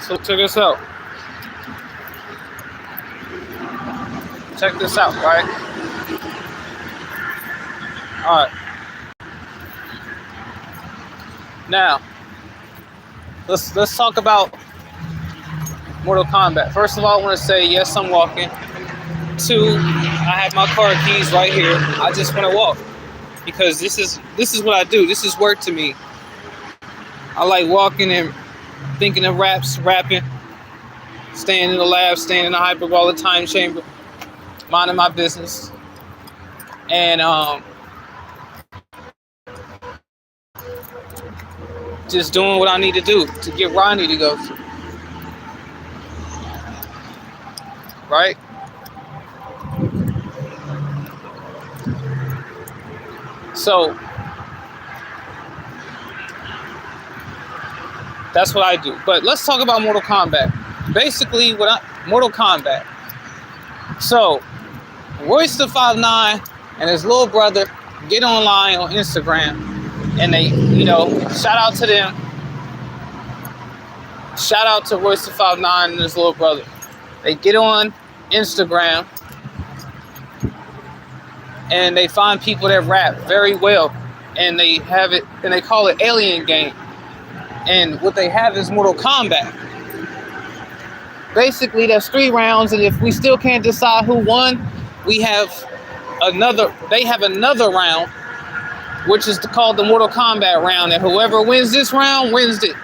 So check this out. Check this out, right? All right. Now, let's talk about Mortal Kombat. First of all, I want to say yes, I'm walking. Two, I have my car keys right here. I just want to walk because this is what I do. This is work to me. I like walking and thinking of raps, rapping, staying in the lab, staying in the hyperbolic time chamber, minding my business, and just doing what I need to do to get where I need to go. Right? So that's what I do. But let's talk about Mortal Kombat. Basically, Mortal Kombat. So Royce the 5'9" and his little brother get online on Instagram, and they, shout out to them. Shout out to Royce the 5'9" and his little brother. They get on Instagram and they find people that rap very well, and they have it, and they call it Alien Game. And what they have is Mortal Kombat. Basically, that's 3 rounds, and if we still can't decide who won, they have another round, which is called the Mortal Kombat round, and whoever wins this round wins it.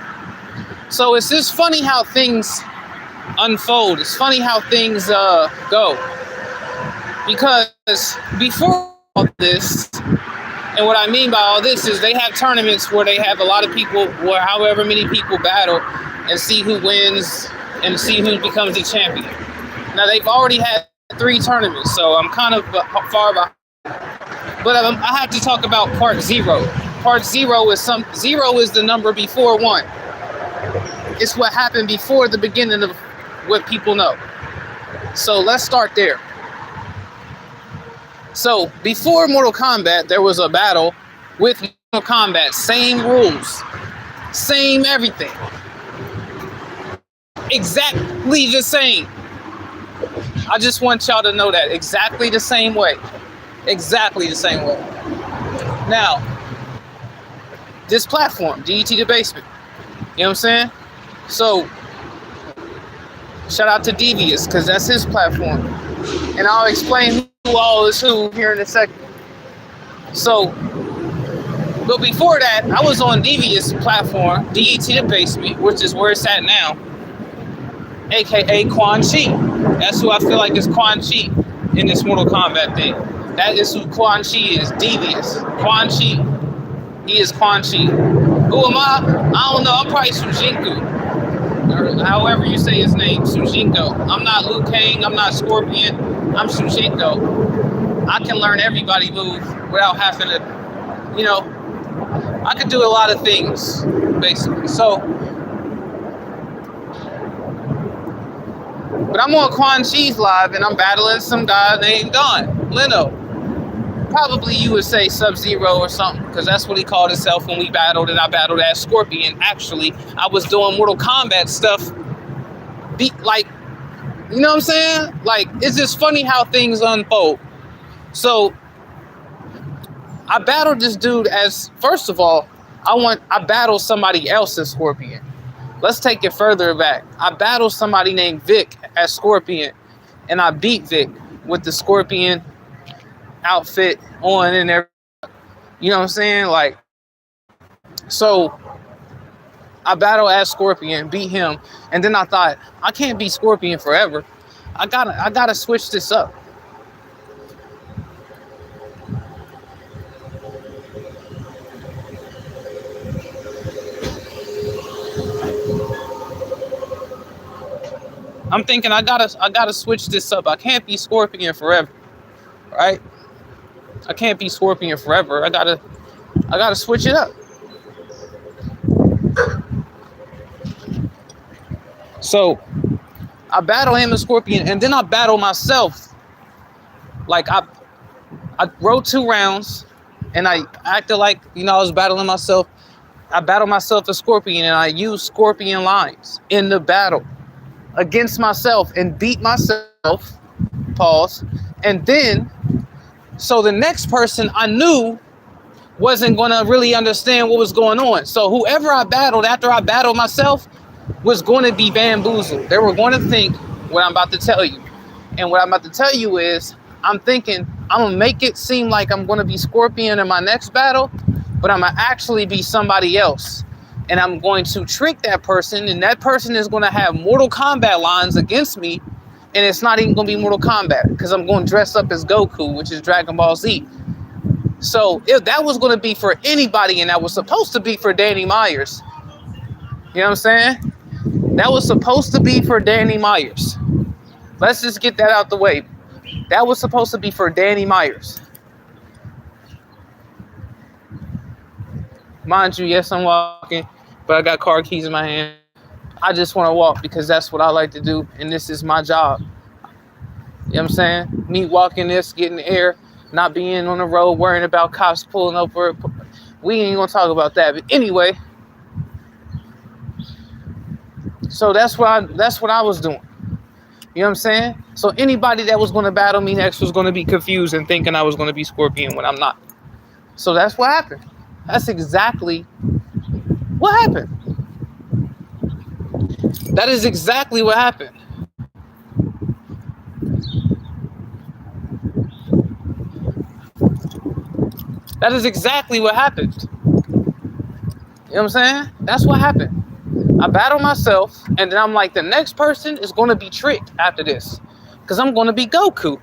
So it's just funny how things unfold. It's funny how things go. Because before all this, and what I mean by all this is they have tournaments where they have a lot of people, where however many people battle, and see who wins and see who becomes the champion. Now they've already had 3 tournaments, so I'm kind of far behind. But I have to talk about part 0. Part 0 is 0 is the number before 1. It's what happened before the beginning of what people know. So let's start there. So before Mortal Kombat, there was a battle with Mortal Kombat. Same rules, same everything. Exactly the same. I just want y'all to know that. Exactly the same way. Exactly the same way. Now, this platform, DET the Basement. You know what I'm saying? So, shout out to Devious, because that's his platform. And I'll explain who all is who here in a second. So, but before that, I was on Devious platform, DET the Basement, which is where it's at now, aka Quan Chi. That's who I feel like is Quan Chi in this Mortal Kombat thing. That is who Quan Chi is, Devious. Quan Chi. He is Quan Chi. Who am I? I don't know. I'm probably Sujinko. Or however you say his name, Sujinko. I'm not Liu Kang. I'm not Scorpion. I'm Sujinko. I can learn everybody move without having to, I could do a lot of things, basically. So, but I'm on Quan Chi's live, and I'm battling some guy named Don Leno. Probably you would say Sub-Zero or something, because that's what he called himself when we battled, and I battled as Scorpion. Actually, I was doing Mortal Kombat stuff, like, you know what I'm saying? Like, it's just funny how things unfold. So, I battled this dude as, first of all, I battled somebody else as Scorpion. Let's take it further back. I battled somebody named Vic as Scorpion, and I beat Vic with the Scorpion outfit on and everything. You know what I'm saying? Like, so I battled as Scorpion, beat him, and then I thought, I can't be Scorpion forever. I gotta switch this up. I'm thinking I gotta switch this up. I can't be Scorpion forever, right? I can't be Scorpion forever. I gotta switch it up. So I battle him as Scorpion, and then I battle myself. Like I wrote 2 rounds, and I acted like I was battling myself. I battled myself as Scorpion, and I used Scorpion lines in the battle against myself and beat myself. Pause. And then, so the next person I knew wasn't going to really understand what was going on. So whoever I battled after I battled myself was going to be bamboozled. They were going to think what I'm about to tell you. And what I'm about to tell you is, I'm thinking I'm going to make it seem like I'm going to be Scorpion in my next battle, but I'm going to actually be somebody else. And I'm going to trick that person, and that person is going to have Mortal Kombat lines against me, and it's not even going to be Mortal Kombat, because I'm going to dress up as Goku, which is Dragon Ball Z. So if that was going to be for anybody, and that was supposed to be for Danny Myers. You know what I'm saying? That was supposed to be for Danny Myers. Let's just get that out the way. That was supposed to be for Danny Myers. Mind you, yes, I'm walking, but I got car keys in my hand. I just want to walk because that's what I like to do, and this is my job. You know what I'm saying? Me walking this, getting air, not being on the road, worrying about cops pulling over. We ain't gonna talk about that. But anyway, so that's what I was doing. You know what I'm saying? So anybody that was gonna battle me next was gonna be confused and thinking I was gonna be Scorpion when I'm not. So that's what happened. That's exactly what happened. That is exactly what happened. That is exactly what happened. You know what I'm saying? That's what happened. I battled myself, and then I'm like, the next person is going to be tricked after this, because I'm going to be Goku.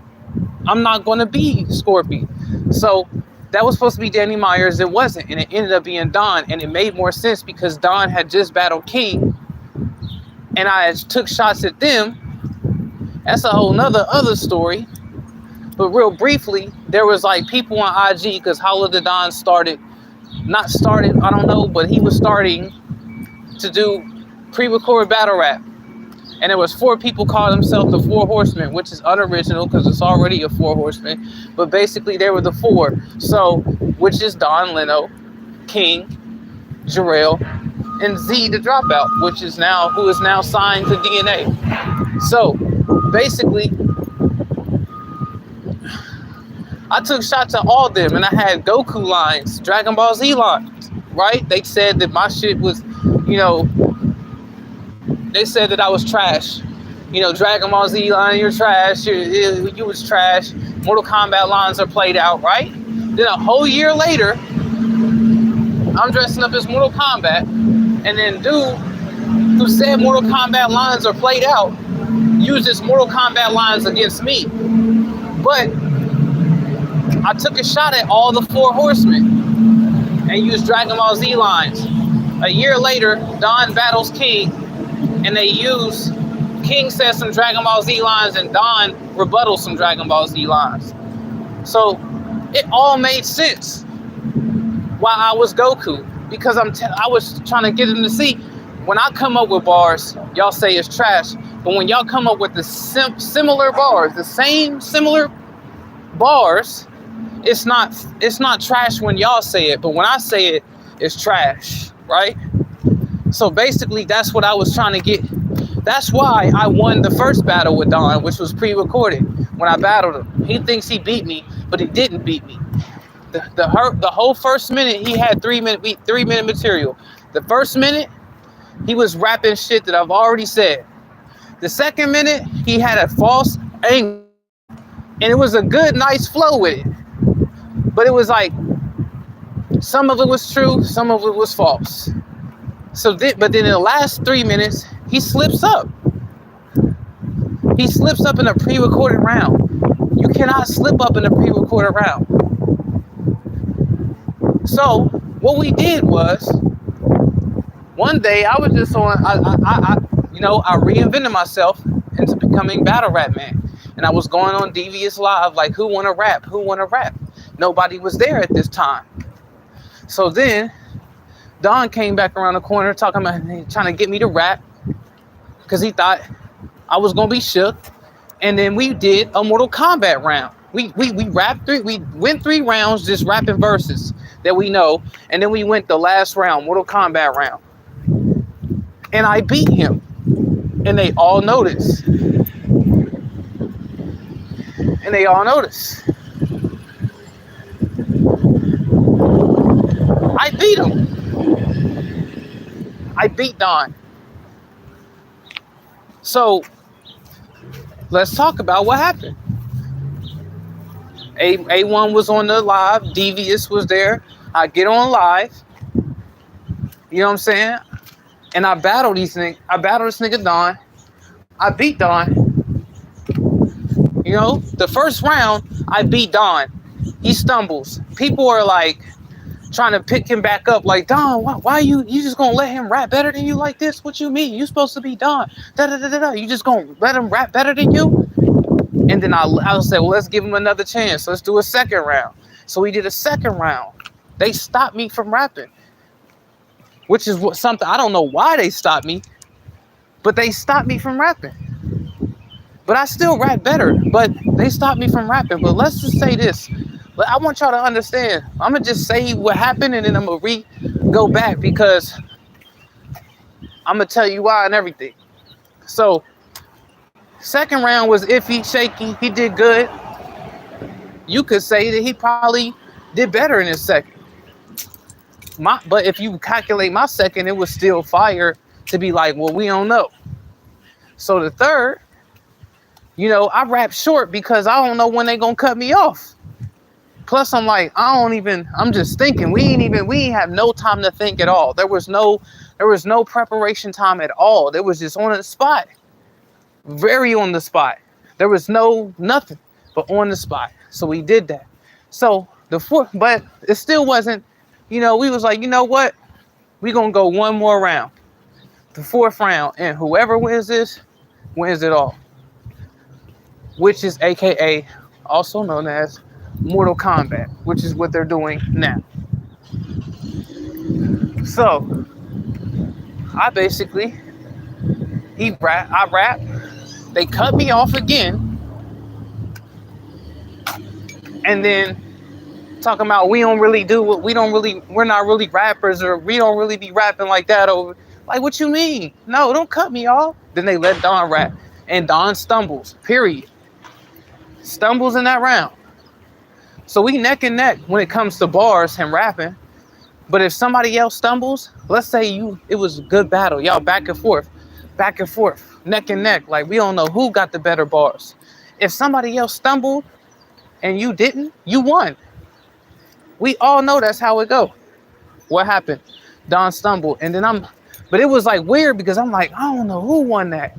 I'm not going to be Scorpion. So that was supposed to be Danny Myers. It wasn't, and it ended up being Don, and it made more sense because Don had just battled King, and I took shots at them. That's a whole other story. But real briefly, there was like people on IG, because Hollow the Don I don't know, but he was starting to do pre-recorded battle rap. And there was 4 people called themselves the 4 Horsemen, which is unoriginal because it's already a 4 Horsemen. But basically, they were the 4. So, which is Don Leno, King, Jarrell, and Z the Dropout, who is now signed to DNA. So, basically, I took shots at all of them, and I had Goku lines, Dragon Ball Z lines, right? They said that my shit was, they said that I was trash. Dragon Ball Z line, you're trash, you was trash. Mortal Kombat lines are played out, right? Then a whole year later, I'm dressing up as Mortal Kombat, and then dude who said Mortal Kombat lines are played out uses Mortal Kombat lines against me. But I took a shot at all the 4 Horsemen and used Dragon Ball Z lines. A year later, Don battles King, and King says some Dragon Ball Z lines, and Don rebuttals some Dragon Ball Z lines. So it all made sense why I was Goku, because I was trying to get him to see, when I come up with bars, y'all say it's trash, but when y'all come up with the similar bars, the same similar bars, it's not trash when y'all say it, but when I say it, it's trash, right? So basically, that's what I was trying to get. That's why I won the first battle with Don, which was pre-recorded when I battled him. He thinks he beat me, but he didn't beat me. The whole first minute, he had 3-minute material. The first minute, he was rapping shit that I've already said. The second minute, he had a false angle, and it was a good, nice flow with it. But it was like, some of it was true, some of it was false. But then in the last 3 minutes, he slips up. He slips up in a pre-recorded round. You cannot slip up in a pre-recorded round. So what we did was, one day I was just on, I reinvented myself into becoming Battle Rap Man. And I was going on Devious Live, like, who wanna rap? Who wanna rap? Nobody was there at this time. So then Don came back around the corner trying to get me to rap, because he thought I was gonna be shook. And then we did a Mortal Kombat round. We went 3 rounds just rapping verses. that we know. And then we went the last round, Mortal Kombat round. And I beat him. And they all noticed. And they all noticed. I beat him. I beat Don. So let's talk about what happened. A1 was on the live. Devious was there. I get on live. You know what I'm saying? And I battled this nigga Don. I beat Don. You know, the first round, I beat Don. He stumbles. People are like trying to pick him back up. Like, Don, why you just gonna let him rap better than you like this? What you mean? You supposed to be Don. You just gonna let him rap better than you? And then I said, well, let's give him another chance. Let's do a second round. So we did a second round. They stopped me from rapping, which is something I don't know why they stopped me, but they stopped me from rapping. But I still rap better, but they stopped me from rapping. But let's just say this. I want y'all to understand. I'm going to just say what happened, and then I'm going to go back because I'm going to tell you why and everything. So, second round was iffy, shaky. He did good. You could say that he probably did better in his second. But if you calculate my second, it was still fire to be like, well, we don't know. So the third, you know, I rap short because I don't know when they gonna cut me off. Plus, I'm like, I'm just thinking. We ain't have no time to think at all. There was no preparation time at all. There was just on the spot. Very on the spot. There was nothing but on the spot. So we did that. So the fourth, but it still wasn't, you know, we was like, you know what? We gonna go one more round. The fourth round, and whoever wins this, wins it all. Which is AKA, also known as Mortal Kombat, which is what they're doing now. So, I rap, they cut me off again, and then talking about we're not really rappers, or we don't really be rapping like that over. Like, what you mean? No, don't cut me off. Then they let Don rap, and Don stumbles, period. Stumbles in that round. So we neck and neck when it comes to bars and rapping. But if somebody else stumbles, let's say it was a good battle, y'all back and forth, neck and neck. Like, we don't know who got the better bars. If somebody else stumbled and you didn't, you won. We all know that's how it go. What happened? Don stumbled, and then but it was like weird because I'm like, I don't know who won that.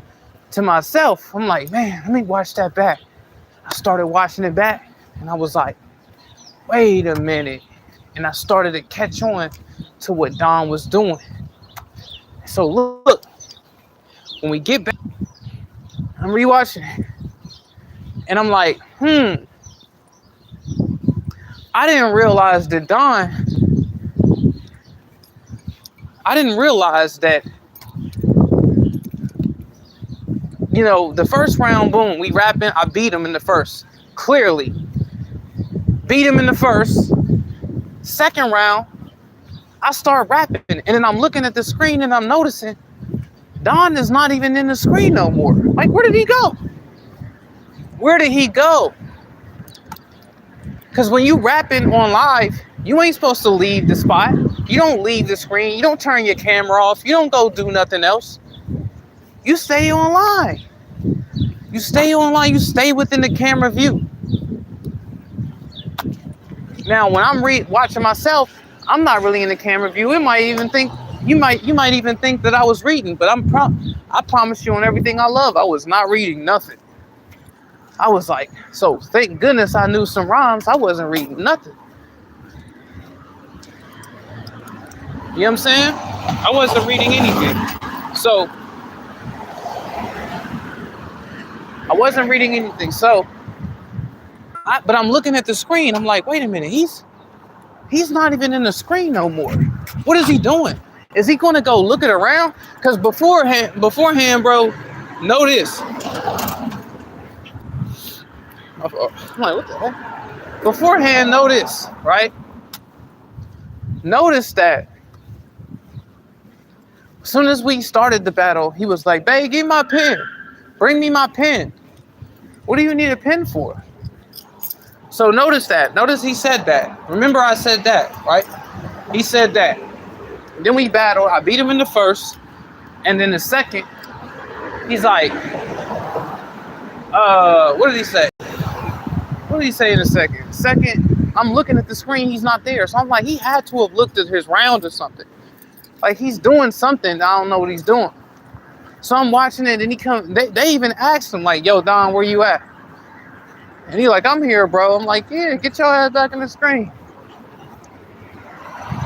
To myself, I'm like, man, let me watch that back. I started watching it back, and I was like, wait a minute. And I started to catch on to what Don was doing. So look, when we get back, I'm rewatching it, and I'm like, I didn't realize that you know, the first round, boom, we rapping. I beat him in the first, clearly. Beat him in the first. Second round, I start rapping, and then I'm looking at the screen, and I'm noticing Don is not even in the screen no more. Like, where did he go? Because when you rapping on live, you ain't supposed to leave the spot. You don't leave the screen. You don't turn your camera off. You don't go do nothing else. You stay online. You stay within the camera view. Now, when I'm watching myself, I'm not really in the camera view. You might even think that I was reading, but I promise you on everything I love, I was not reading nothing. I was like, so thank goodness I knew some rhymes. I wasn't reading nothing. You know what I'm saying? I wasn't reading anything. So, I wasn't reading anything. So, but I'm looking at the screen. I'm like, wait a minute. He's not even in the screen no more. What is he doing? Is he going to go looking around? Because beforehand, bro, know this. I'm like, what the heck? Beforehand, know this, right? Notice that as soon as we started the battle, he was like, "Babe, give me my pen. Bring me my pen. What do you need a pen for?" So notice that. Notice he said that. Remember I said that, right? He said that. Then we battled. I beat him in the first. And then the second, he's like, what did he say? What did he say in the second? Second, I'm looking at the screen. He's not there. So I'm like, he had to have looked at his round or something. Like he's doing something. I don't know what he's doing. So I'm watching it and he comes. They even asked him like, "Yo, Don, where you at?" And he like, "I'm here, bro." I'm like, "Yeah, get your ass back in the screen.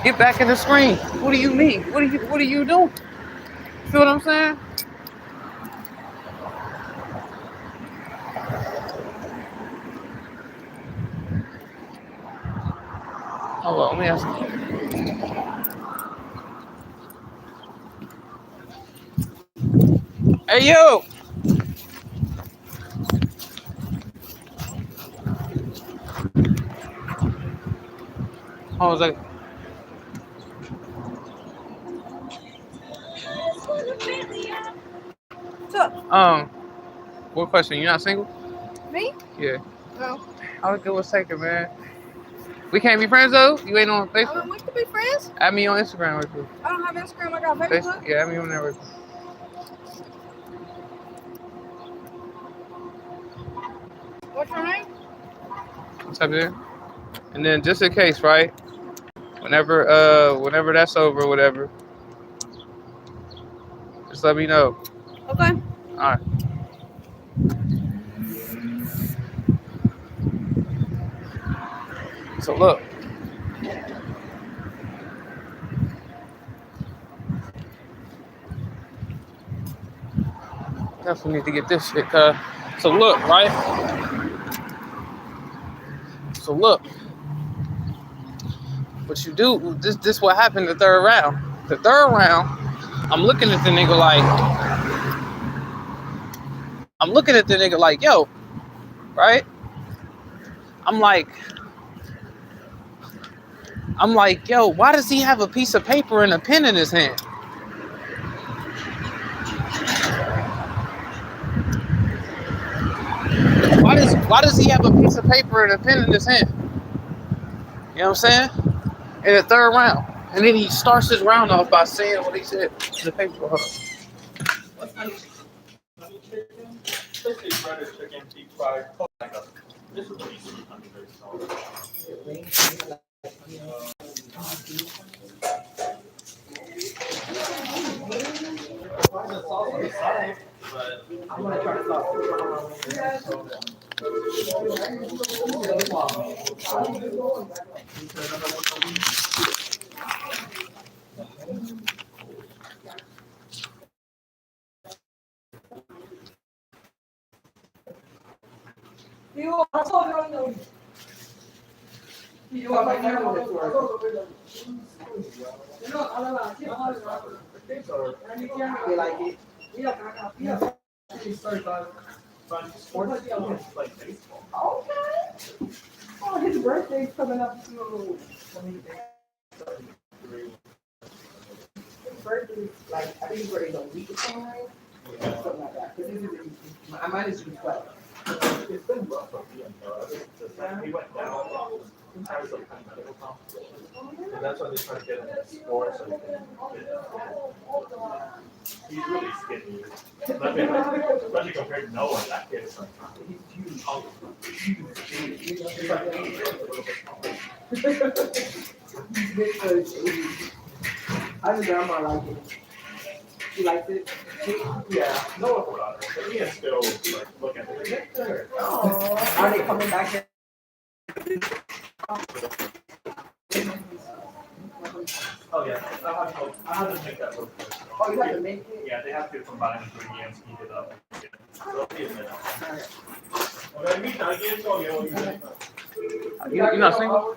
Get back in the screen. What do you mean? What are you doing?" Feel what I'm saying? Hold on, let me ask you. Hey, yo! Hold on a second. What's up? What question? You not single? Me? Yeah. No. How good was taken, man? We can't be friends though? You ain't on Facebook? I mean, we could be friends. Add me on Instagram with you. I don't have Instagram. I got Facebook. Yeah, add me on there with you. What's your name? What's up there? And then just in case, right? Whenever that's over, whatever, just let me know. Okay. Alright. So look. Definitely need to get this shit, so look, right? So look. What you do, this what happened the third round. The third round, I'm looking at the nigga like, yo, right? I'm like, yo, why does he have a piece of paper and a pen in his hand? Why does he have a piece of paper and a pen in his hand? You know what I'm saying? In the third round. And then he starts his round off by saying what he said in the paper. Hold on. Especially breaded chicken, deep fried, this is what you see I'm gonna try to stop. They like it. like baseball. Okay. Oh, his birthday's coming up soon. His birthday's like, I think his birthday's a week or something, right? Something like that. Because mine is June 12th. It's been rough for me, we went down. Entire some kind of medical competition. And that's why they try to get him in sports so he can get he's really skinny. Especially compared to Noah, that kid is like he's huge. I just grandma like it. She likes it. Yeah, Noah brought her. But he can still like look at it. Oh, are they coming back here? Oh yeah, I have to make that look good. Oh, you have to make it? Yeah, they have to combine the ingredients, heat it up. So be a minute. You're not single?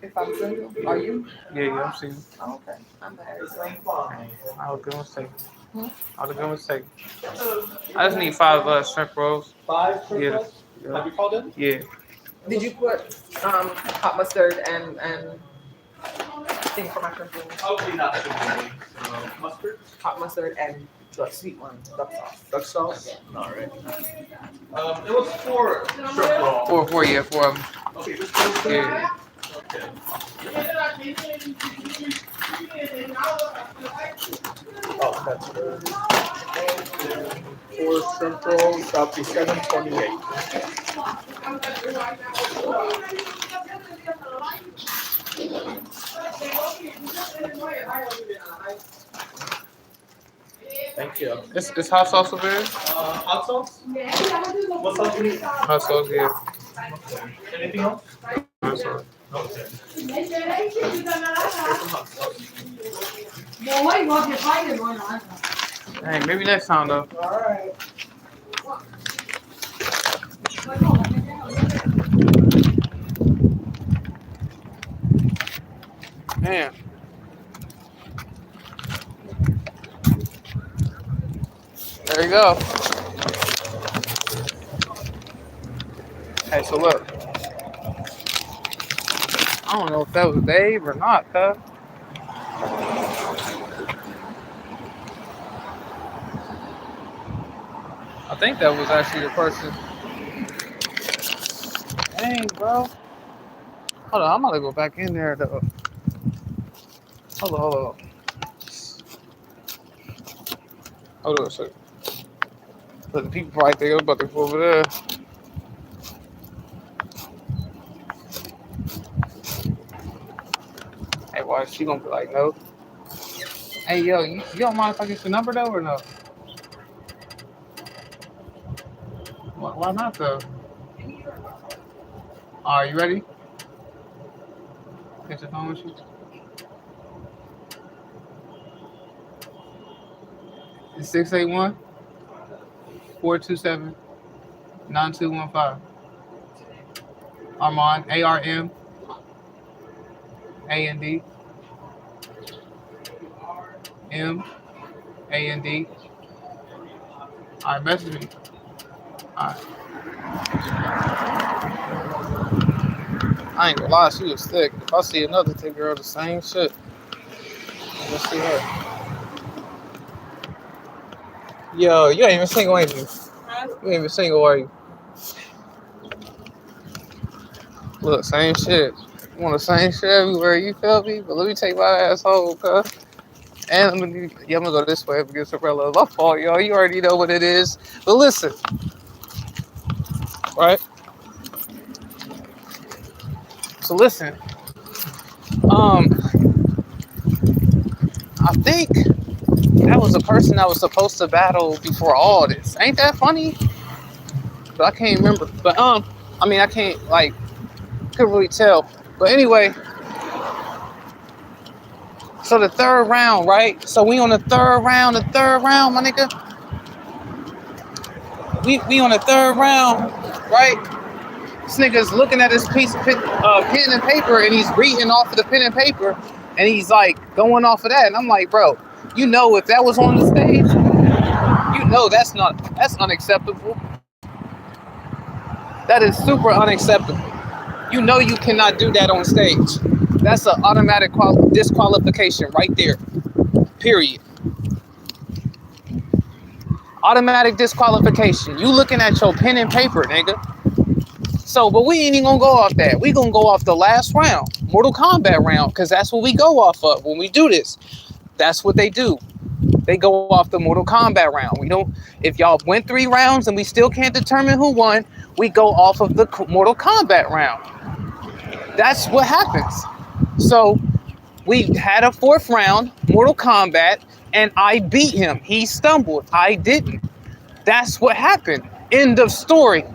If I'm single, are you? Yeah, I'm single. Oh, okay, I'm married. I was gonna say. I just need 5 shrimp rolls. 5 shrimp rolls? Yeah. Have you called in? Yeah. Did you put hot mustard and thing for my shrimp wings. Hopefully not too many. Mustard? Hot mustard and the sweet one, duck sauce. Duck sauce? Alright. It was 4 shrimp rolls. Four, yeah, 4 of them. Okay, just 4. Yeah. Okay. Oh, that's good. 4 shrimp rolls, that'll be $7.28. Thank you. It's hot sauce over there? Hot sauce? What sauce do you need? Hot sauce, yeah. Okay. Anything else? Hot sauce. Okay. Here's some hot sauce. Hey, maybe next time though. Alright. Man. There you go. Hey, so look. I don't know if that was Dave or not, cuz. I think that was actually the person. Dang, bro. Hold on, I'm gonna go back in there though. Hold on. Hold on a second. But the people right there about to go over there. Hey, why is she gonna be like, no? Hey, yo, you don't mind if I get your number though or no? Why not though? Are you ready? Get your phone with you. It's 681-427-9215. Armand, ARMAND. MAND. Alright, message me. Alright. I ain't gonna lie, she was thick. If I see another thick girl, the same shit. Let's see her. Yo, you ain't even single, ain't you? You ain't even single, are you? Look, same shit. You want the same shit everywhere, you feel me? But let me take my asshole, cuz. And I'm gonna go this way against Sorella. My fault, y'all. You already know what it is. But listen. Right? So listen. I think that was the person that was supposed to battle before all this. Ain't that funny? But I can't remember. But I mean I can't couldn't really tell. But anyway, so the third round, right? So we on the third round, my nigga. We on the third round, right? This nigga's looking at his piece of pen and paper, and he's reading off of the pen and paper, and he's like going off of that. And I'm like, bro, you know, if that was on the stage, you know that's unacceptable. That is super unacceptable. You know you cannot do that on stage. That's an automatic disqualification right there. Period. Automatic disqualification. You looking at your pen and paper, nigga. So, but we ain't even gonna go off that. We gonna go off the last round, Mortal Kombat round, because that's what we go off of when we do this. That's what they do. They go off the Mortal Kombat round. We don't. If y'all went 3 rounds and we still can't determine who won, we go off of the Mortal Kombat round. That's what happens. So we had a 4th round, Mortal Kombat, and I beat him. He stumbled. I didn't. That's what happened. End of story.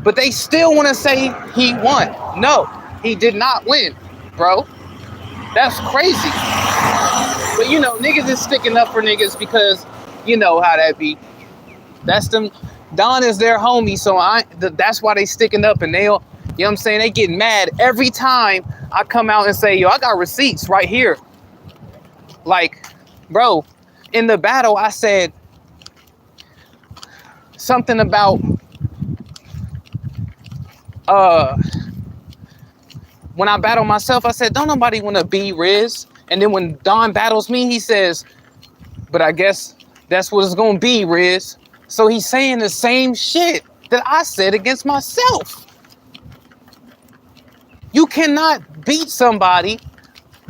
But they still want to say he won. No, he did not win, bro. That's crazy. But you know, niggas is sticking up for niggas because you know how that be. That's them. Don is their homie, so that's why they sticking up, and they'll, you know what I'm saying, they get mad every time I come out and say, yo, I got receipts right here. Like, bro, in the battle, I said something about when I battle myself, I said, don't nobody want to be Riz. And then when Don battles me, he says, but I guess that's what it's gonna be, Riz. So he's saying the same shit that I said against myself. You cannot beat somebody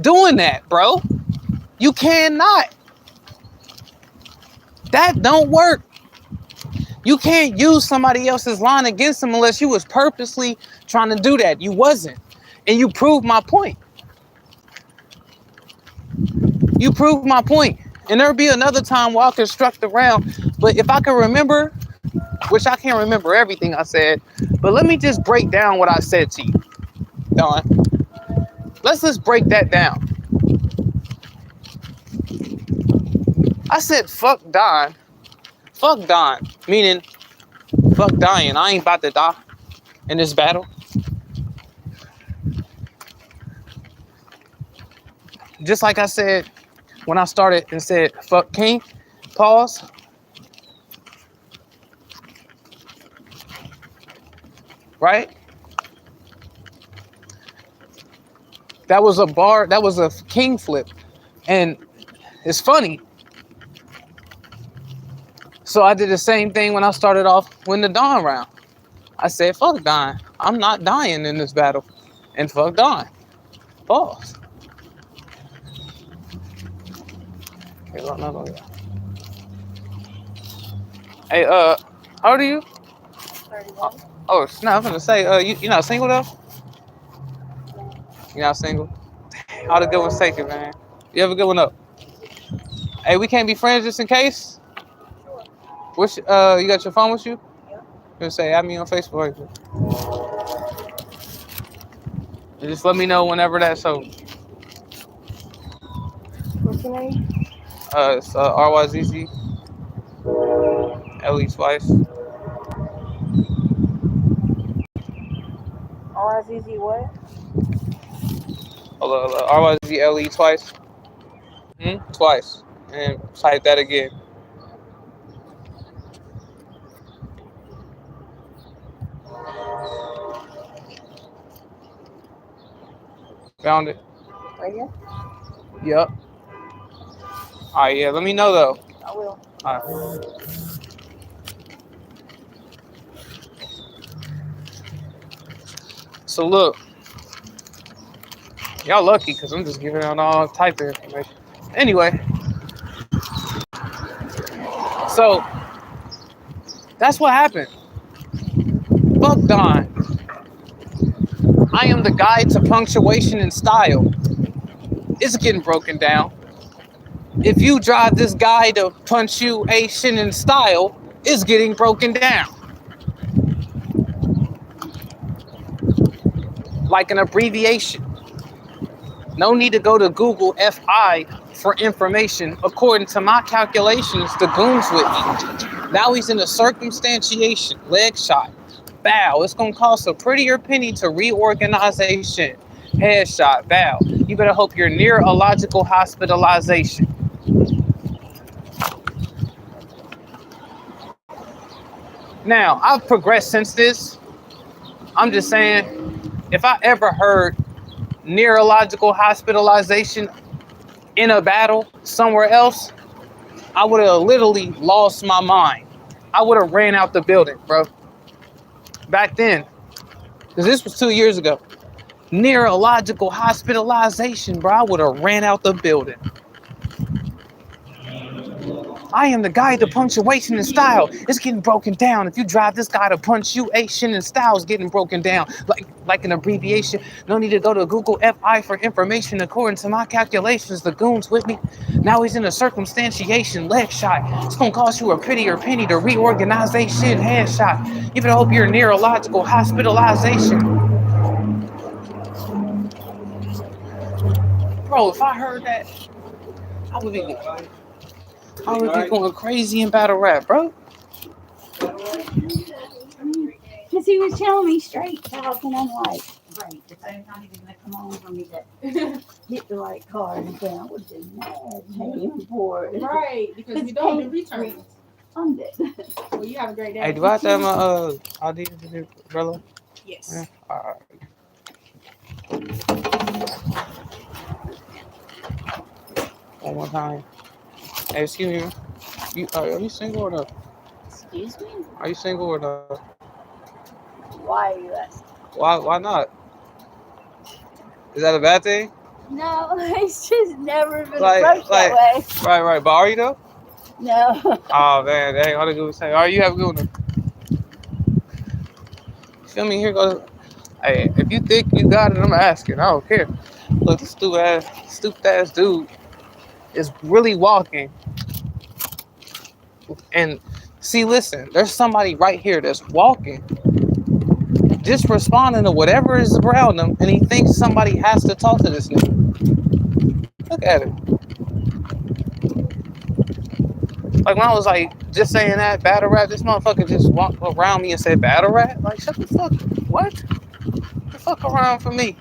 doing that, bro. You cannot. That don't work. You can't use somebody else's line against them unless you was purposely trying to do that. You wasn't. And you proved my point. You proved my point. And there'll be another time where I'll construct around. But if I can remember, which I can't remember everything I said, but let me just break down what I said to you, Don. Let's just break that down. I said, fuck Don. Fuck Don. Meaning, fuck dying. I ain't about to die in this battle. Just like I said when I started and said, fuck King. Pause. Right? That was a bar. That was a king flip. And it's funny. So I did the same thing when I started off when the Don round. I said, fuck Don. I'm not dying in this battle. And fuck Don. Pause. Okay, well, no. Hey, how old are you? 31. Oh, snap, I'm gonna say, you not single though? You not single? All the good ones take it, man. You have a good one up. Hey, we can't be friends just in case? Sure. Which, you got your phone with you? Yeah. Gonna say, add me on Facebook. And just let me know whenever that's so. What's your name? It's RYZZ, LE twice. RZZ what? Hold on, RYZ LE twice. Twice. And type that again. Found it? Right here? Yep. Alright, yeah, let me know though. I will. Alright. So look, y'all lucky because I'm just giving out all type of information. Anyway, so that's what happened. Fuck Don. I am the guide to punctuation and style. It's getting broken down. If you drive this guy to punctuation and style, it's getting broken down. Like an abbreviation. No need to go to Google FI for information. According to my calculations, the goon's with me. Now he's in a circumstantiation, leg shot, bow. It's gonna cost a prettier penny to reorganization. Headshot, bow. You better hope you're near a logical hospitalization. Now, I've progressed since this. I'm just saying, if I ever heard neurological hospitalization in a battle somewhere else, I would have literally lost my mind. I would have ran out the building, bro. Back then, because this was 2 years ago. Neurological hospitalization, bro. I would have ran out the building. I am the guy to punctuation and style. It's getting broken down. If you drive this guy to punctuation and style, is getting broken down. Like an abbreviation. No need to go to Google FI for information. According to my calculations, the goon's with me. Now he's in a circumstantiation leg shot. It's gonna cost you a prettier penny to reorganization headshot. You better hope you're neurological hospitalization. Bro, if I heard that, I would be going crazy in battle rap, bro. Because he was telling me straight talk, and I'm like, right, the same time he was going to come on for me to hit the right card, and then I would be mad paying for it. Right, because we don't do returns. I'm dead. Well, you have a great day. Hey, do I have to have my ID to do, brother? Yes. Yeah. All right. One more time. Hey, excuse me. Are you single or not? Excuse me? Are you single or not? Why are you asking? Why not? Is that a bad thing? No, it's just never been Like, approached that way. right. But are you though? No. Oh man, dang, all the good say. Are you have a good one? Feel me? Here goes. Hey, if you think you got it, I'm asking. I don't care. Look, this stupid ass dude is really walking. And see, listen, there's somebody right here that's walking, just responding to whatever is around him, and he thinks somebody has to talk to this nigga. Look at it. Like when I was like just saying that battle rap, this motherfucker just walked around me and said battle rap. Like shut the fuck. What? The fuck around for me.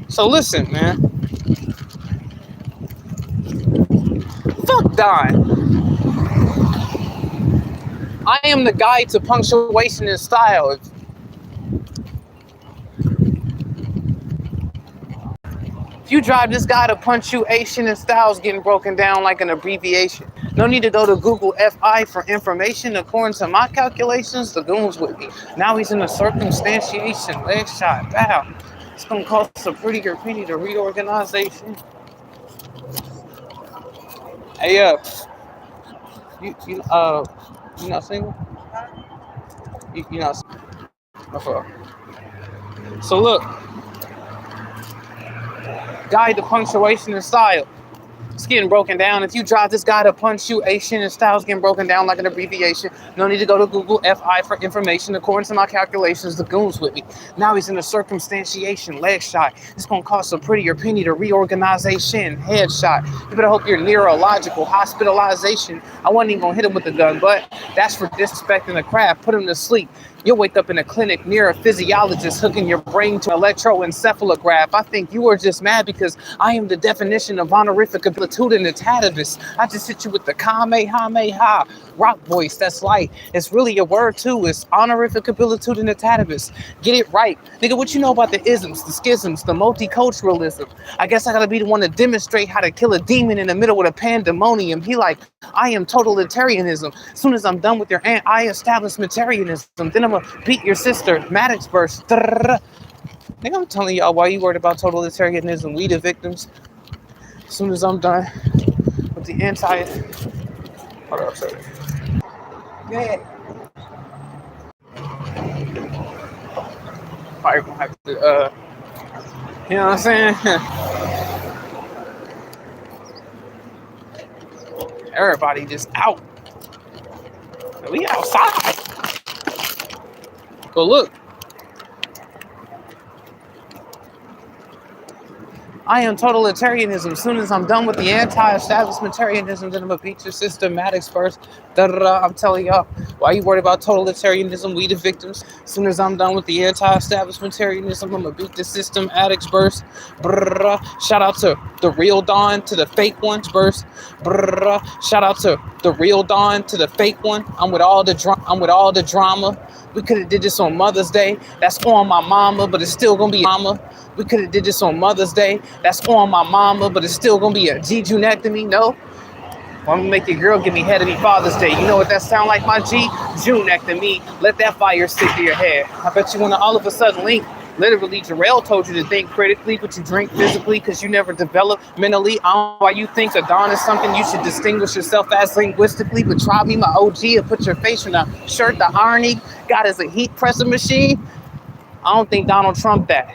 So listen, man. Fuck Don. I am the guide to punctuation and style. If you drive this guy to punctuation and styles getting broken down like an abbreviation. No need to go to Google FI for information. According to my calculations, the goons with me. Now he's in a circumstantiation leg shot. Wow. It's gonna cost a prettier penny to reorganization. Hey you not single? You not single? So look, guide to punctuation and style. It's getting broken down. If you drive this guy to punctuation and styles getting broken down like an abbreviation, no need to go to Google FI for information. According to my calculations, the goons with me. Now he's in a circumstantiation leg shot. It's gonna cost a prettier penny to reorganization headshot. You better hope you're neurological hospitalization. I wasn't even gonna hit him with the gun, but that's for disrespecting the craft. Put him to sleep. You'll wake up in a clinic near a physiologist hooking your brain to an electroencephalograph. I think you are just mad because I am the definition of honorific abilitudinitativus. I just hit you with the kamehameha rock voice. That's light. It's really a word too. It's honorific abilitudinitativus. Get it right. Nigga, what you know about the isms, the schisms, the multiculturalism? I guess I gotta be the one to demonstrate how to kill a demon in the middle of a pandemonium. He like, I am totalitarianism. As soon as I'm done with your anti-establishmentarianism, then I'm gonna beat your sister. Maddox burst. Nigga, I'm telling y'all why you worried about totalitarianism. We the victims. As soon as I'm done with the anti... Hold up, sorry. Go ahead. Probably gonna have to, you know what I'm saying? Everybody just out. We outside. Go look. I am totalitarianism. As soon as I'm done with the anti-establishmentarianism, then I'm gonna beat your systematics first. I'm telling y'all, why you worried about totalitarianism? We the victims. As soon as I'm done with the anti-establishmentarianism, I'm gonna beat the system addicts burst. Shout out to the real Don, to the fake ones burst. Shout out to the real Don, to the fake one. I'm with all the drama. We could have did this on Mother's Day. That's on my mama, but it's still gonna be mama. We could have did this on Mother's Day. That's on my mama, but it's still gonna be a G-junectomy. No. Well, I'm gonna make your girl give me head of me Father's Day. You know what that sound like, my G? Junectomy. Let that fire stick to your head. I bet you wanna all of a sudden link. Literally, Jarrell told you to think critically, but you drink physically because you never developed mentally. I don't know why you think a Don is something you should distinguish yourself as linguistically, but try me, my OG, and put your face in a shirt. The irony got as a heat pressing machine. I don't think Donald Trump that.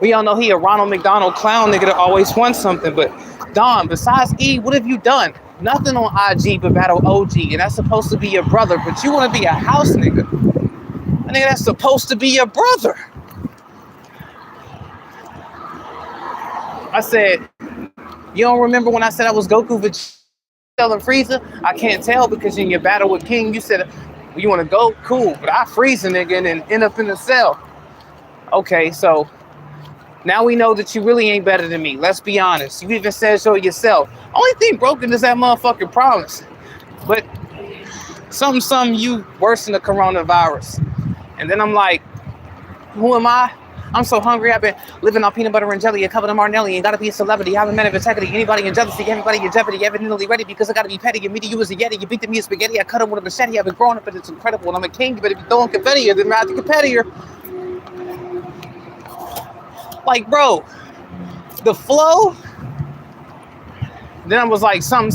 We all know he a Ronald McDonald clown nigga that always wants something, but Don, besides E, what have you done? Nothing on IG but battle OG, and that's supposed to be your brother, but you want to be a house nigga. A nigga that's supposed to be your brother. I said, you don't remember when I said I was Goku, Vegeta, and Frieza? I can't tell because in your battle with King, you said, well, you want to go? Cool, but I freeze a nigga and then end up in the cell. Okay, so now we know that you really ain't better than me. Let's be honest. You even said so yourself. Only thing broken is that motherfucking promise. But something, you worse than the coronavirus. And then I'm like, who am I? I'm so hungry. I've been living on peanut butter and jelly, a couple of Martinelli, and gotta be a celebrity. I'm a man of integrity. Anybody in jealousy, everybody in jeopardy, evidently ready because I gotta be petty. And me to you as a yeti. You beat me as spaghetti. I cut him with a machete. I've been growing up, but it's incredible. And I'm a king, but if you throwing confetti, then I'm the competitor. Like, bro, the flow. Then I was like, some.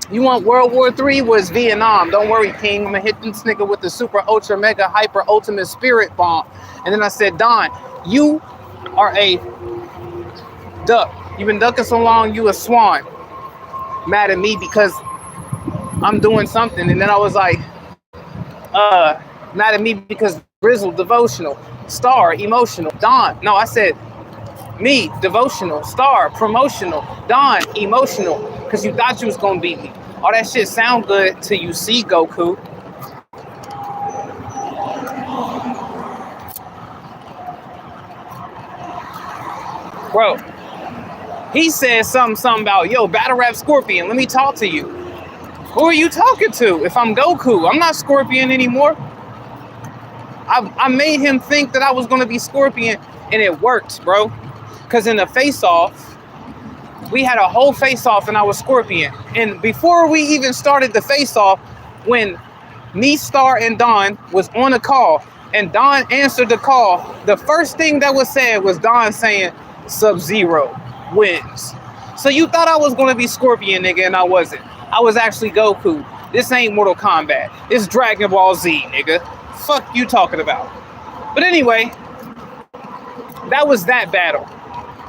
You want World War III? Was Vietnam. Don't worry, King. I'm gonna hit this nigga with the super ultra mega hyper ultimate spirit bomb. And then I said, Don, you are a duck. You've been ducking so long, you a swan. Mad at me because I'm doing something. And then I was like, mad at me because Grizzle, devotional, Star, emotional, Don. No, I said, me, devotional, Star, promotional, Don, emotional, because you thought you was gonna beat me. All that shit sound good till you see Goku. Bro, he said something about, yo, battle rap Scorpion, let me talk to you. Who are you talking to? If I'm Goku, I'm not Scorpion anymore. I made him think that I was gonna be Scorpion, and it worked, bro. Because in the face-off, we had a whole face-off and I was Scorpion. And before we even started the face-off, when me, Star, and Don was on a call, and Don answered the call, the first thing that was said was Don saying, Sub-Zero wins. So you thought I was going to be Scorpion, nigga, and I wasn't. I was actually Goku. This ain't Mortal Kombat. It's Dragon Ball Z, nigga. Fuck you talking about. But anyway, that was that battle.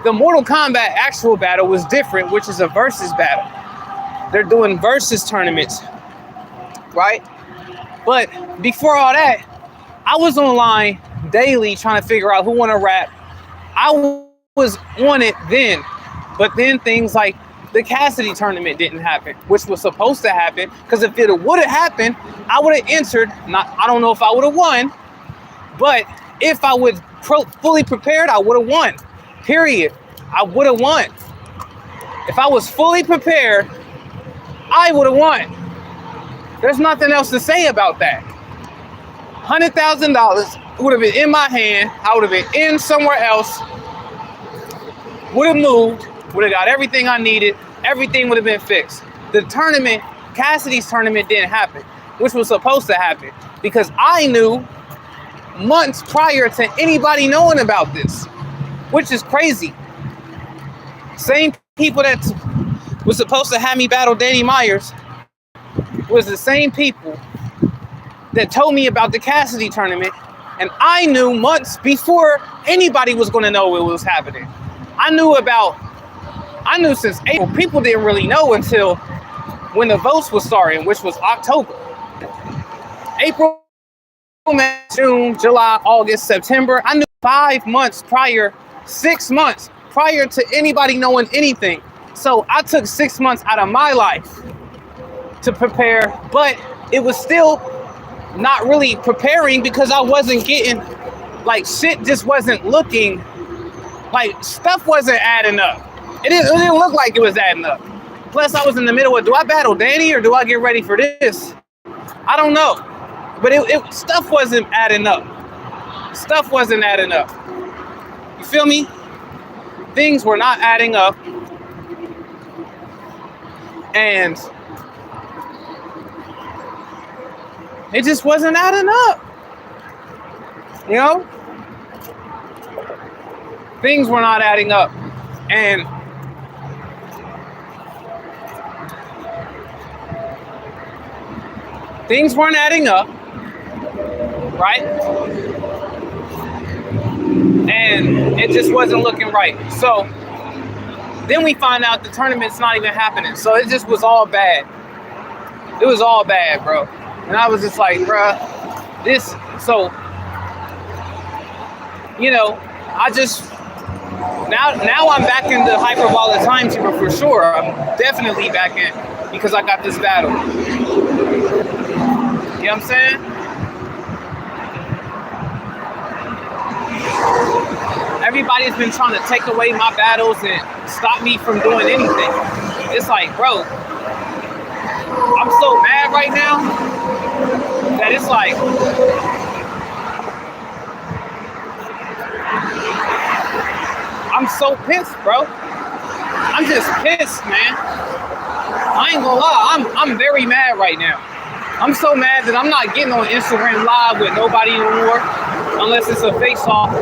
The Mortal Kombat actual battle was different, which is a versus battle. They're doing versus tournaments, right? But before all that, I was online daily trying to figure out who want to rap. I was on it then, but then things like the Cassidy tournament didn't happen, which was supposed to happen, because if it would have happened, I would have entered. I don't know if I would have won, but if I was fully prepared, I would have won. Period. I would have won. If I was fully prepared, I would have won. There's nothing else to say about that. $100,000 would have been in my hand. I would have been in somewhere else. Would have moved. Would have got everything I needed. Everything would have been fixed. The tournament, Cassidy's tournament, didn't happen, which was supposed to happen, because I knew months prior to anybody knowing about this, which is crazy. Same people that was supposed to have me battle Danny Myers was the same people that told me about the Cassidy tournament, and I knew months before anybody was going to know it was happening. I knew since April. People didn't really know until when the votes was starting, which was October. April, May, June, July, August, September. I knew 5 months prior, 6 months prior to anybody knowing anything. So I took 6 months out of my life to prepare, but it was still not really preparing because I wasn't getting, like, shit just wasn't looking, like, stuff wasn't adding up. It didn't look like it was adding up. Plus, I was in the middle of, do I battle Danny or do I get ready for this? I don't know. But stuff wasn't adding up. Stuff wasn't adding up. You feel me? Things were not adding up. And it just wasn't adding up. You know? Things were not adding up. And things weren't adding up, right? And it just wasn't looking right. So then we find out the tournament's not even happening. So it just was all bad. It was all bad, bro. And I was just like, bruh, so, you know, I just, now I'm back in the hyperbolic timekeeper for sure. I'm definitely back in because I got this battle. You know what I'm saying? Everybody's been trying to take away my battles and stop me from doing anything. It's like, bro, I'm so mad right now that it's like, I'm so pissed, bro. I'm just pissed, man. I ain't gonna lie, I'm very mad right now. I'm so mad that I'm not getting on Instagram Live with nobody anymore, unless it's a face-off,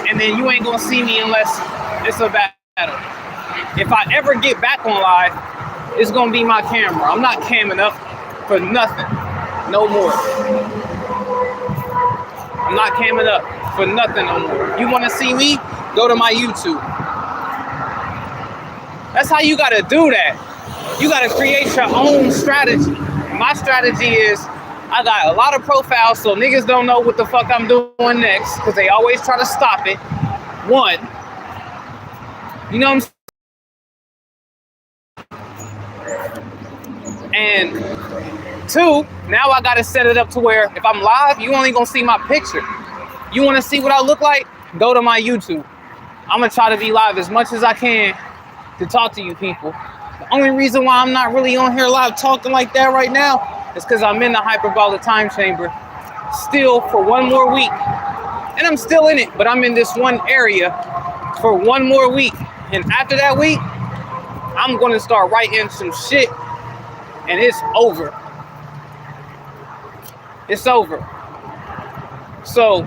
and then you ain't gonna see me unless it's a battle. If I ever get back on live, it's gonna be my camera. I'm not camming up for nothing, no more. I'm not camming up for nothing no more. You wanna see me? Go to my YouTube. That's how you gotta do that. You gotta create your own strategy. My strategy is I got a lot of profiles so niggas don't know what the fuck I'm doing next because they always try to stop it. One, you know what I'm saying? And two, now I gotta set it up to where if I'm live, you only gonna see my picture. You wanna see what I look like? Go to my YouTube. I'm gonna try to be live as much as I can to talk to you people. The only reason why I'm not really on here live talking like that right now is because I'm in the hyperbolic time chamber still for one more week. And I'm still in it, but I'm in this one area for one more week. And after that week, I'm going to start writing some shit and it's over. It's over. So,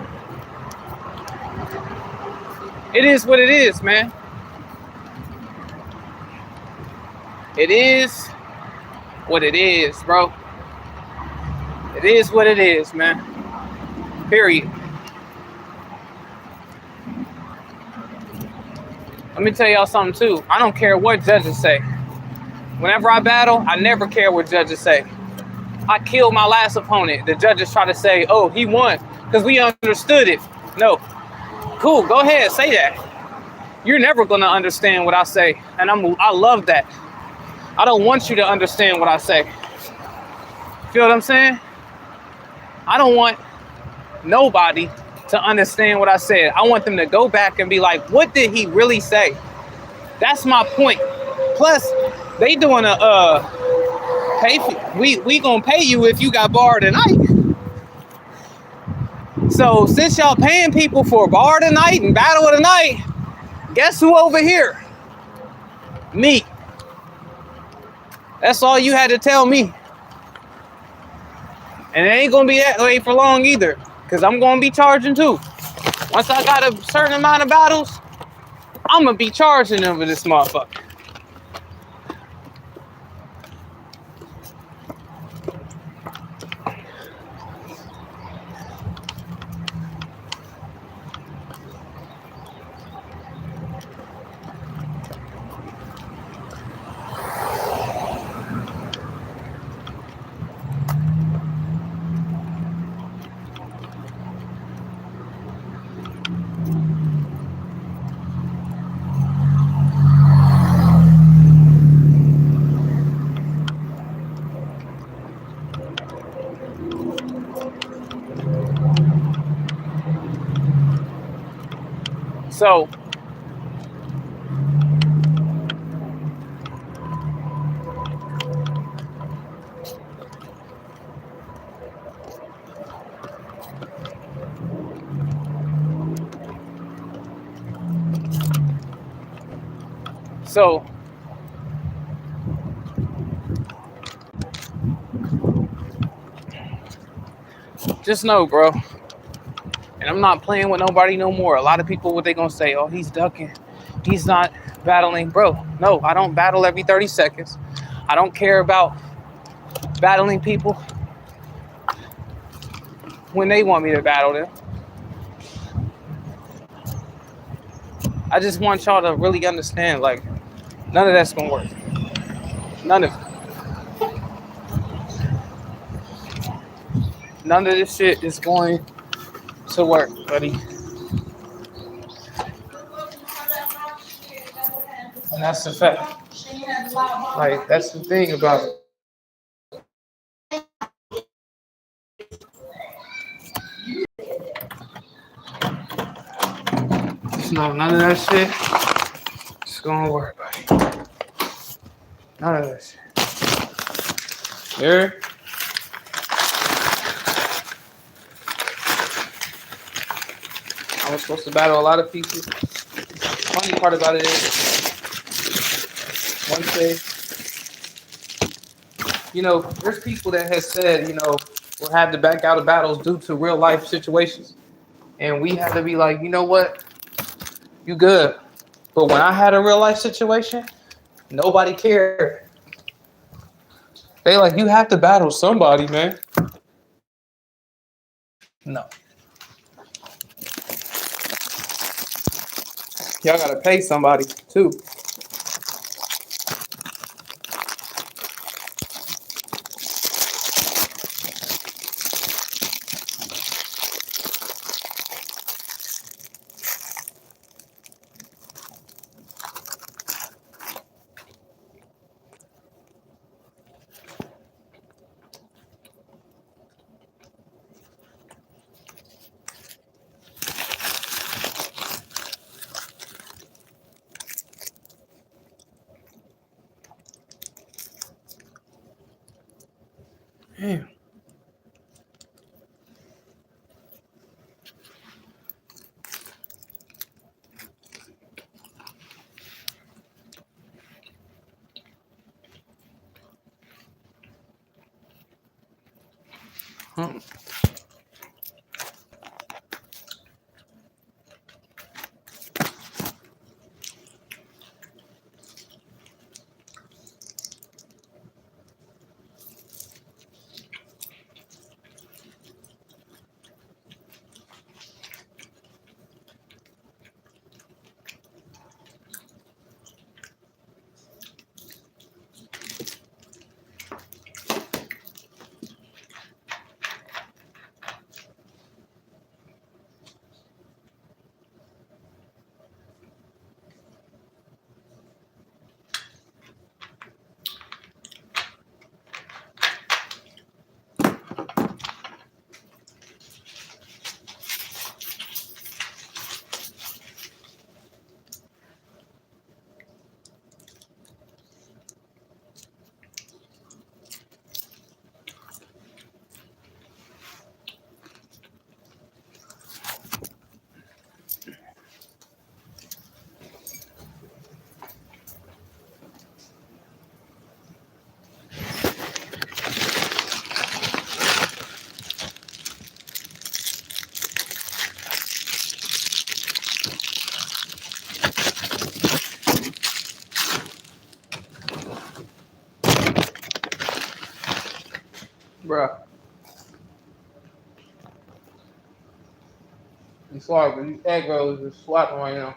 it is what it is, man. It is what it is, bro. It is what it is, man. Period. Let me tell y'all something too. I don't care what judges say. Whenever I battle, I never care what judges say. I killed my last opponent. The judges try to say, oh, he won because we understood it. No. Cool, go ahead, say that. You're never gonna understand what I say. And I love that. I don't want you to understand what I say. Feel what I'm saying? I don't want nobody to understand what I said. I want them to go back and be like, what did he really say? That's my point. Plus, they doing a pay. We gonna pay you if you got bar tonight. So since y'all paying people for bar tonight and battle tonight, guess who over here? Me. That's all you had to tell me. And it ain't gonna be that way for long either, because I'm gonna be charging too. Once I got a certain amount of battles, I'm gonna be charging them for this motherfucker. So just know, bro, and I'm not playing with nobody no more. A lot of people, what they gonna say, oh, he's ducking, he's not battling. Bro, no, I don't battle every 30 seconds. I don't care about battling people when they want me to battle them. I just want y'all to really understand, like, none of that's gonna work. None of it. None of this shit is going to work, buddy. And that's the fact. Like, that's the thing about it. No, none of that shit is gonna work, buddy. None of that shit. Here. I was supposed to battle a lot of people. Funny part about it is, once they, there's people that has said, we'll have to back out of battles due to real life situations. And we have to be like, you know what? You good. But when I had a real life situation, nobody cared. They like, you have to battle somebody, man. No. Y'all gotta pay somebody too. Damn. Bruh. You sorry, but these egg rolls are slapping right now.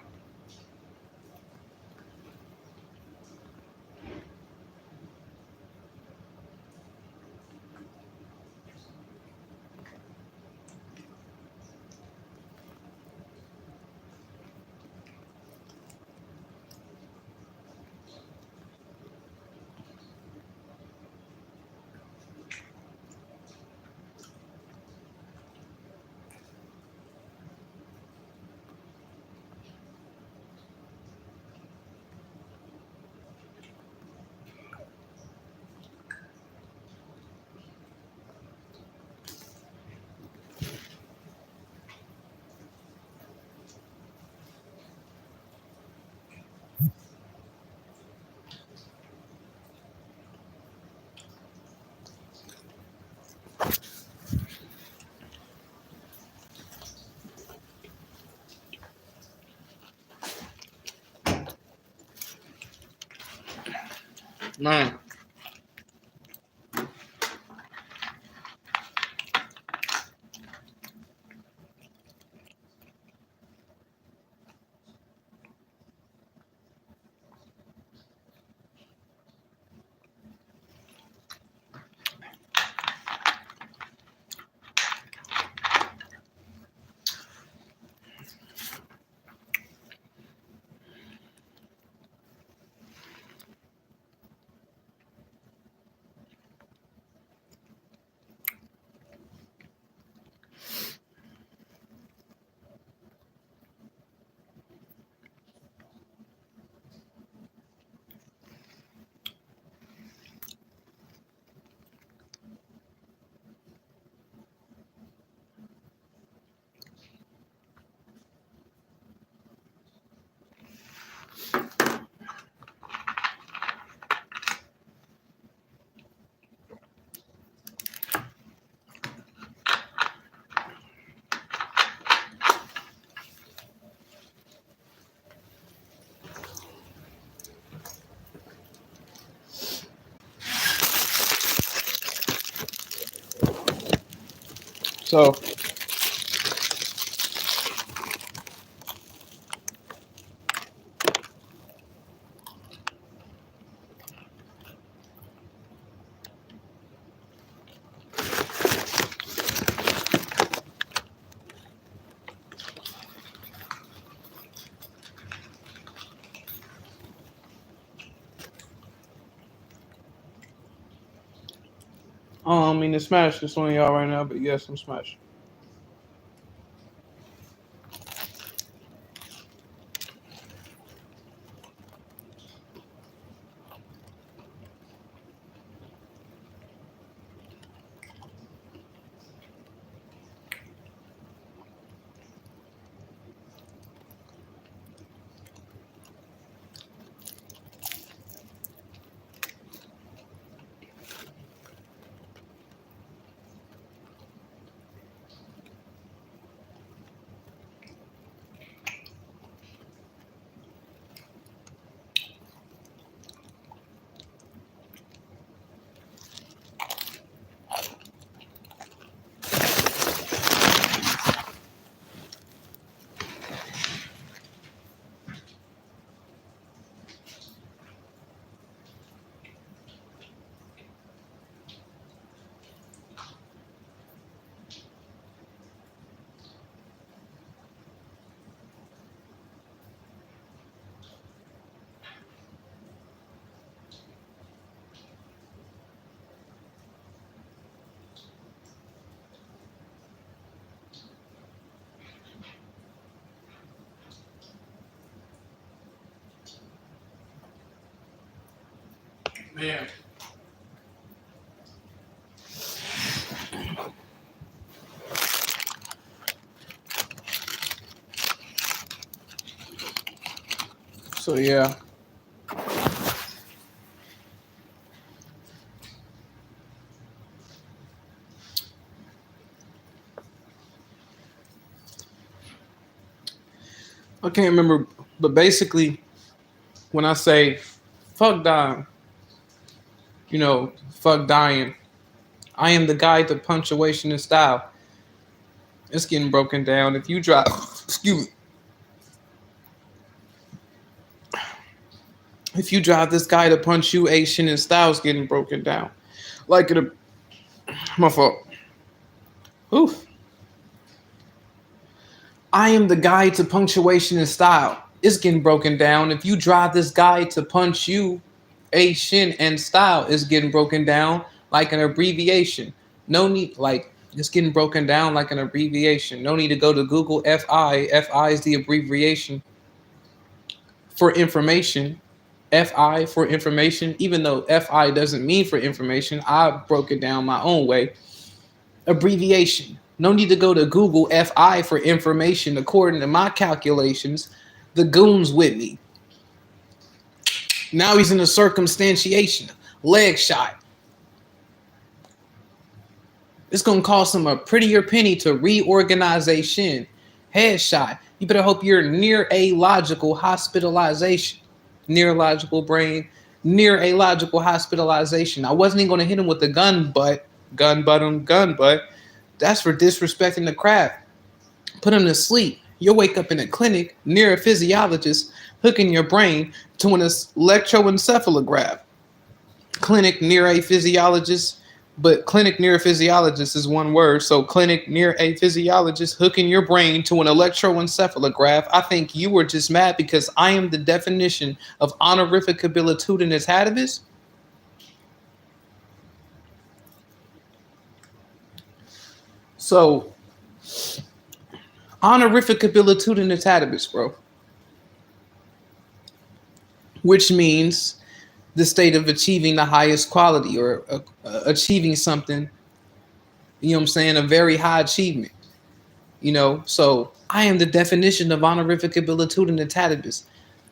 Man. So I don't mean to smash this on y'all right now, but yes, I'm smashing. Man. So yeah. I can't remember, but basically when I say fuck dying, fuck dying. I am the guide to punctuation and style. It's getting broken down. If you drop excuse me. If you drive this guy to punctuation and style's getting broken down. Like it my fault. Oof. I am the guide to punctuation and style. It's getting broken down. If you drive this guide to punctuation and style, it's getting broken down like an abbreviation. No need, like, it's getting broken down like an abbreviation. No need to go to Google FI. FI is the abbreviation for information. FI for information, even though FI doesn't mean for information, I broke it down my own way. Abbreviation. No need to go to Google FI for information. According to my calculations, the goon's with me. Now he's in a circumstantiation. Leg shot. It's going to cost him a prettier penny to reorganization. Headshot. You better hope you're near a logical hospitalization. Near logical brain. Near a logical hospitalization. I wasn't even going to hit him with the gun butt. Gun butt. That's for disrespecting the craft. Put him to sleep. You'll wake up in a clinic near a physiologist hooking your brain to an electroencephalograph. Clinic near a physiologist, but clinic near a physiologist is one word. So clinic near a physiologist hooking your brain to an electroencephalograph. I think you were just mad because I am the definition of honorific habilitudinous habitus. So, honorific habilitudinous habitus, bro. Which means the state of achieving the highest quality or achieving something, you know what I'm saying, a very high achievement. So I am the definition of honorific habilitudinous habitus.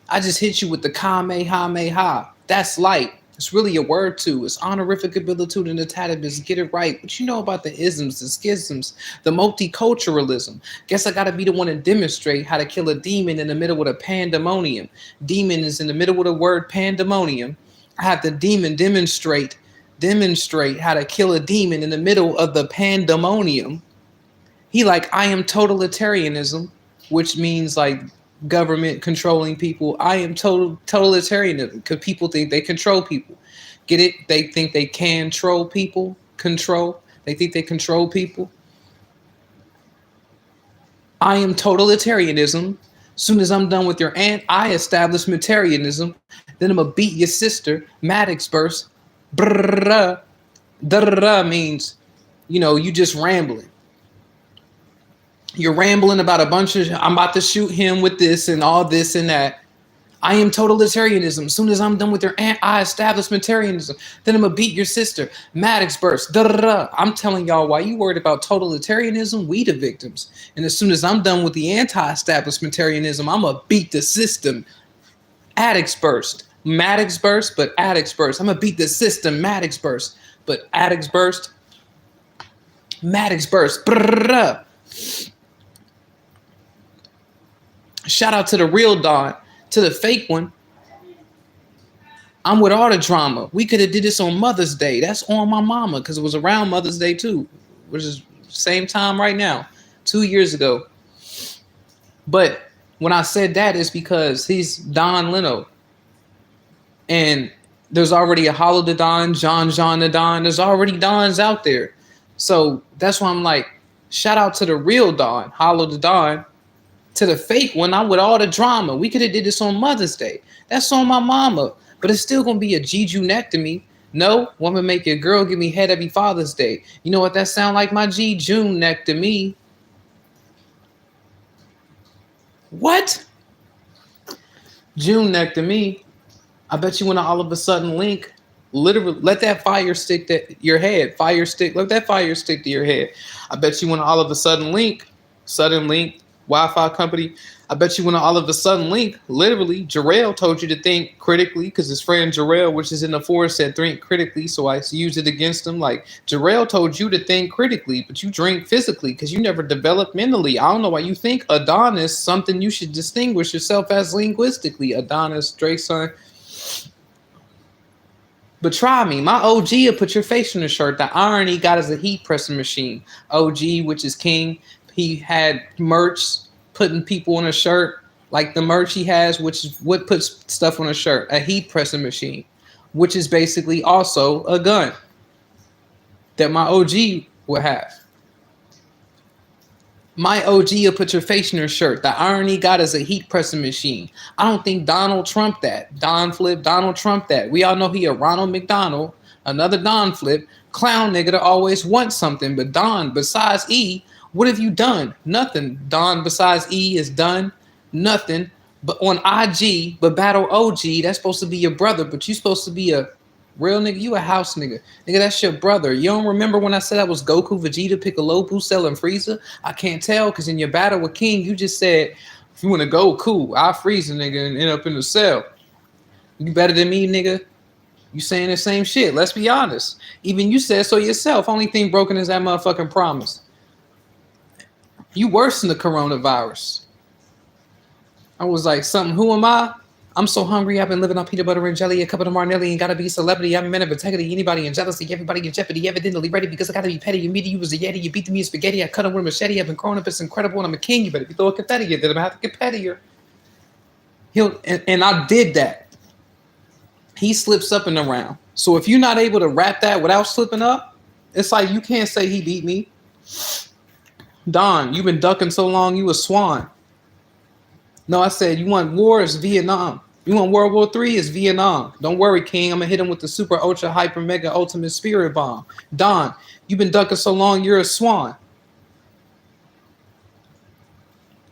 I just hit you with the kamehameha. That's light. It's really a word too. It's honorific habilitudinous habitus. Get it right. What you know about the isms, the schisms, the multiculturalism? Guess I gotta be the one to demonstrate how to kill a demon in the middle of the pandemonium. Demon is in the middle of the word pandemonium. I have the demon demonstrate how to kill a demon in the middle of the pandemonium. He like, I am totalitarianism, which means like government controlling people. I am totalitarianism because people think they control people. Get it? They think they can control people. Control. They think they control people. I am totalitarianism. Soon as I'm done with your aunt, I establishmentarianism. Then I'm gonna beat your sister. Maddox burst. Brrrr. Da means, you just rambling. You're rambling about a bunch of, I'm about to shoot him with this and all this and that. I am totalitarianism. As soon as I'm done with your aunt, I establishmentarianism. Then I'm gonna beat your sister. Maddox burst. I'm telling y'all, why you worried about totalitarianism? We the victims. And as soon as I'm done with the anti-establishmentarianism, I'm gonna beat the system. Addicts burst. Maddox burst, but addicts burst. I'm gonna beat the system. Maddox burst, but addicts burst. Maddox burst. Brrrr. Shout out to the real Don. To the fake one, I'm with all the drama. We could have did this on Mother's Day. That's on my mama because it was around Mother's Day too, which is same time right now, 2 years ago. But when I said that, it's because he's Don Leno. And there's already a Hollow the Don, John the Don. There's already Dons out there. So that's why I'm like, shout out to the real Don, Hollow the Don. To the fake one, I'm with all the drama. We could have did this on Mother's Day. That's on my mama. But it's still going to be a G-Junectomy. No, woman make your girl give me head every Father's Day. You know what that sound like? My G-Junectomy. What? Junectomy. I bet you want to all of a sudden link. Literally, let that fire stick to your head. Fire stick. Let that fire stick to your head. I bet you want to all of a sudden link. Sudden link. Wi-Fi company. I bet you want to all of a sudden link. Literally, Jarrell told you to think critically because his friend Jarrell, which is in the forest, said think critically. So I used it against him. Like Jarrell told you to think critically, but you drink physically because you never developed mentally. I don't know why you think Adonis something you should distinguish yourself as linguistically. Adonis, Drake's son. But try me. My OG will put your face on the shirt. The irony got as a heat pressing machine. OG, which is king. He had merch putting people on a shirt like the merch he has, which is what puts stuff on a shirt, a heat pressing machine, which is basically also a gun that my OG would have. My OG will put your face in your shirt. The irony got as a heat pressing machine. I don't think Donald Trump that. Don Flip, Donald Trump that. We all know he a Ronald McDonald, another Don Flip, clown nigga to always want something. But Don, besides E, what have you done? Nothing. Don besides E is done. Nothing. But on IG, but battle OG, that's supposed to be your brother, but you supposed to be a real nigga. You a house nigga. Nigga, that's your brother. You don't remember when I said I was Goku, Vegeta, Piccolo, Cell, and Frieza? I can't tell because in your battle with King, you just said, if you want to go, cool. I'll freeze a nigga and end up in the cell. You better than me, nigga. You saying the same shit. Let's be honest. Even you said so yourself. Only thing broken is that motherfucking promise. You worse than the coronavirus. I was like, something, who am I? I'm so hungry. I've been living on peanut butter and jelly, a cup of Marnelli, and gotta be a celebrity. I'm a man of integrity. Anybody in jealousy, everybody in jeopardy, evidently ready because I gotta be petty. You meet you was a yeti, you beat me in spaghetti. I cut him with a machete. I've been growing up, it's incredible, and I'm a king. You better be throwing confetti at it. I'm gonna have to get pettier. And I did that. He slips up in the round. So if you're not able to rap that without slipping up, it's like you can't say he beat me. Don, you've been ducking so long, you a swan. No, I said, you want war, it's Vietnam. You want World War III, it's Vietnam. Don't worry, King. I'm going to hit him with the super, ultra, hyper, mega, ultimate spirit bomb. Don, you've been ducking so long, you're a swan.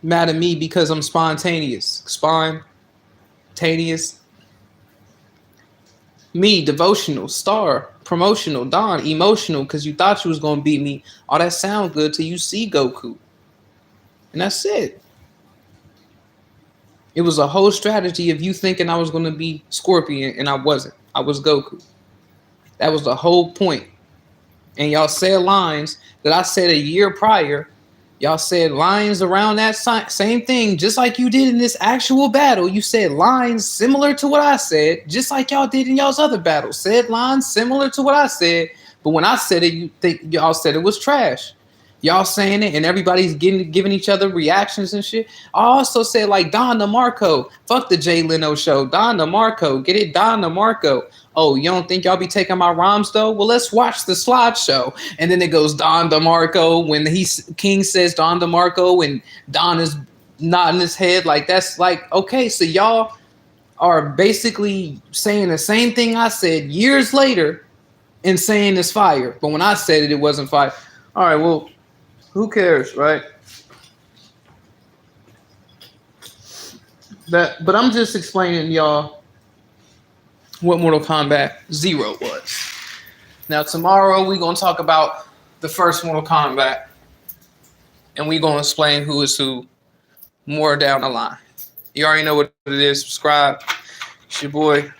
Mad at me because I'm spontaneous. Spontaneous. Me, devotional, star, promotional, Don, emotional, because you thought you was going to beat me. All that sound good till you see Goku. And that's it. It was a whole strategy of you thinking I was going to be Scorpion, and I wasn't. I was Goku. That was the whole point. And y'all said lines that I said a year prior. Y'all said lines around that same thing, just like you did in this actual battle. You said lines similar to what I said, just like y'all did in y'all's other battles. Said lines similar to what I said, but when I said it, you think y'all said it was trash. Y'all saying it and everybody's giving each other reactions and shit. I also said like Don DeMarco. Fuck the Jay Leno show. Don DeMarco. Get it? Don DeMarco. Oh, you don't think y'all be taking my rhymes though? Well, let's watch the slideshow. And then it goes Don DeMarco when King says Don DeMarco and Don is nodding his head. Like that's like, okay, so y'all are basically saying the same thing I said years later and saying it's fire. But when I said it, it wasn't fire. All right, well, who cares, right? But I'm just explaining y'all what Mortal Kombat 0 was. Now tomorrow we're gonna talk about the first Mortal Kombat, and we're gonna explain who is who more down the line. You already know what it is. Subscribe. It's your boy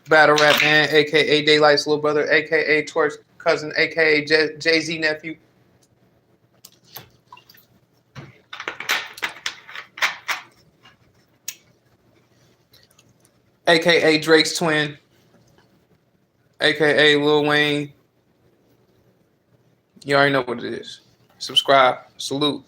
Battle Rap Man, aka Daylight's little brother, aka Twerk's cousin, aka Jay-Z nephew. AKA Drake's twin, AKA Lil Wayne. You already know what it is. Subscribe. Salute.